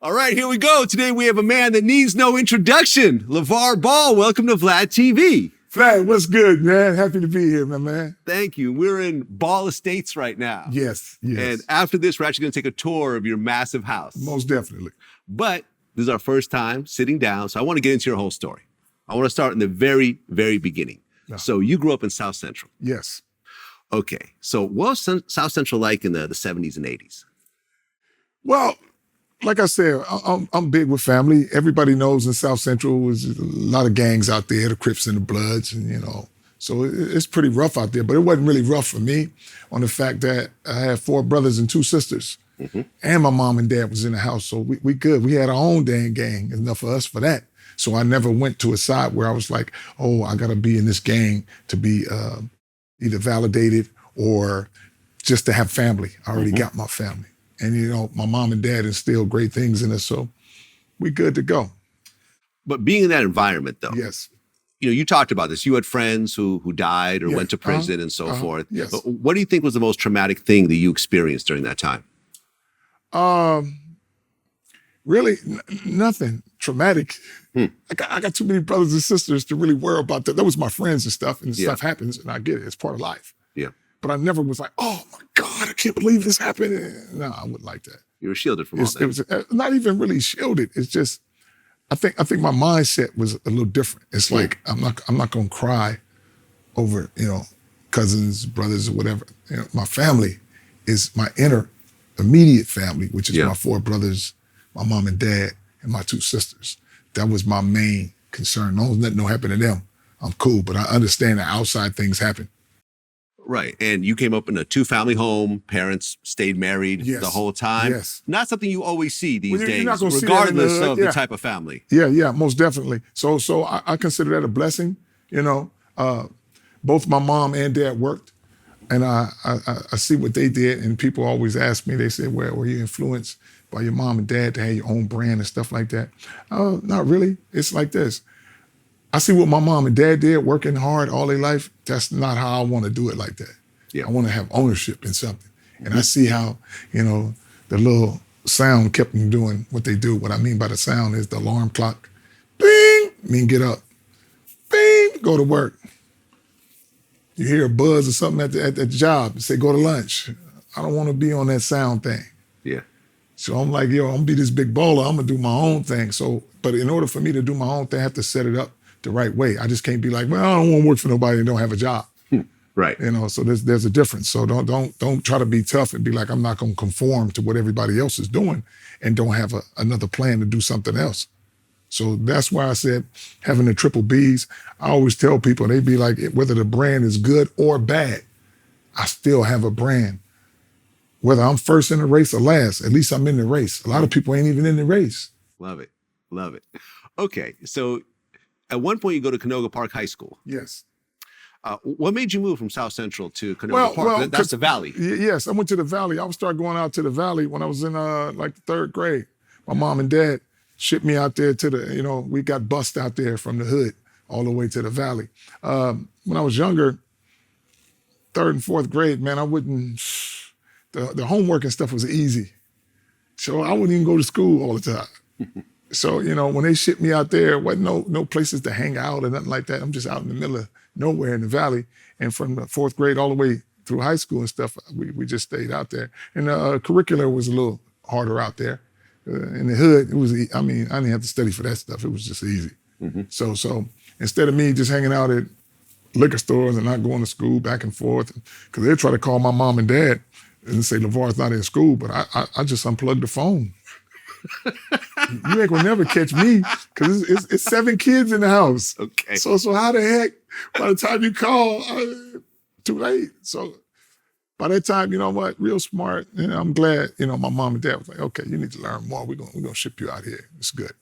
All right, here we go. Today we have a man that needs no introduction. LaVar Ball, welcome to VladTV. Vlad, what's good, man? Happy to be here, my man. Thank you. We're in Ball Estates right now. Yes. And after this, we're actually going to take a tour of your massive house. Most definitely. But this is our first time sitting down, so I want to get into your whole story. I want to start in the very, very beginning. No. So you grew up in South Central. Yes. Okay. So what was South Central like in the 70s and 80s? Well, like I said, I'm big with family. Everybody knows in South Central was a lot of gangs out there, the Crips and the Bloods, and so it's pretty rough out there. But it wasn't really rough for me on the fact that I had 4 brothers and 2 sisters, and my mom and dad was in the house, so we good. We had our own dang gang, enough for us for that. So I never went to a side where I was like, oh, I got to be in this gang to be either validated or just to have family. I already got my family. And, my mom and dad instilled great things in us, so we good to go. But being in that environment, though. Yes. You talked about this. You had friends who died or went to prison and so forth. Yes. But what do you think was the most traumatic thing that you experienced during that time? Really, nothing traumatic. I got too many brothers and sisters to really worry about that. That was my friends and stuff, and stuff happens, and I get it. It's part of life. Yeah. But I never was like, oh my God, I can't believe this happened. No, I wouldn't like that. You were shielded from all that. It was not even really shielded. It's just, I think my mindset was a little different. It's like, I'm not gonna cry over, cousins, brothers, or whatever. My family is my immediate family, which is my 4 brothers, my mom and dad, and my 2 sisters. That was my main concern. No, nothing don't happen to them. I'm cool, but I understand that outside things happen. Right. And you came up in a 2-family home. Parents stayed married the whole time. Yes. Not something you always see these days, regardless of the type of family. Yeah, most definitely. So I consider that a blessing. Both my mom and dad worked, and I see what they did. And people always ask me, they say, well, were you influenced by your mom and dad to have your own brand and stuff like that? Not really. It's like this. I see what my mom and dad did, working hard all their life. That's not how I want to do it like that. Yeah. I want to have ownership in something. And I see how, the little sound kept them doing what they do. What I mean by the sound is the alarm clock. Bing, mean get up. Bing, go to work. You hear a buzz or something at the job, say go to lunch. I don't want to be on that sound thing. Yeah. So I'm like, I'm gonna be this big baller. I'm gonna do my own thing. So, but in order for me to do my own thing, I have to set it up the right way. I just can't be like, well, I don't want to work for nobody and don't have a job. Right. So there's a difference. So don't try to be tough and be like, I'm not going to conform to what everybody else is doing and don't have another plan to do something else. So that's why I said having the triple Bs, I always tell people, they be like, whether the brand is good or bad, I still have a brand. Whether I'm first in the race or last, at least I'm in the race. A lot of people ain't even in the race. Love it. Love it. Okay. So at one point, you go to Canoga Park High School. Yes. What made you move from South Central to Canoga Park? That's the Valley. Yes, I went to the Valley. I started going out to the Valley when I was in like the 3rd grade. My mom and dad shipped me out there to we got bused out there from the hood all the way to the Valley. When I was younger, 3rd and 4th grade, man, I wouldn't, the homework and stuff was easy. So I wouldn't even go to school all the time. So, when they shipped me out there, wasn't no places to hang out or nothing like that. I'm just out in the middle of nowhere in the Valley. And from the 4th grade all the way through high school and stuff, we just stayed out there. And the curricular was a little harder out there. In the hood, it was, I didn't have to study for that stuff. It was just easy. So instead of me just hanging out at liquor stores and not going to school back and forth, because they'd try to call my mom and dad and say, LaVar's not in school, but I just unplugged the phone. You ain't gonna never catch me because it's 7 kids in the house. Okay. So how the heck, by the time you call, too late. So by that time, you know what, real smart. I'm glad, my mom and dad was like, okay, you need to learn more. We're gonna ship you out here. It's good.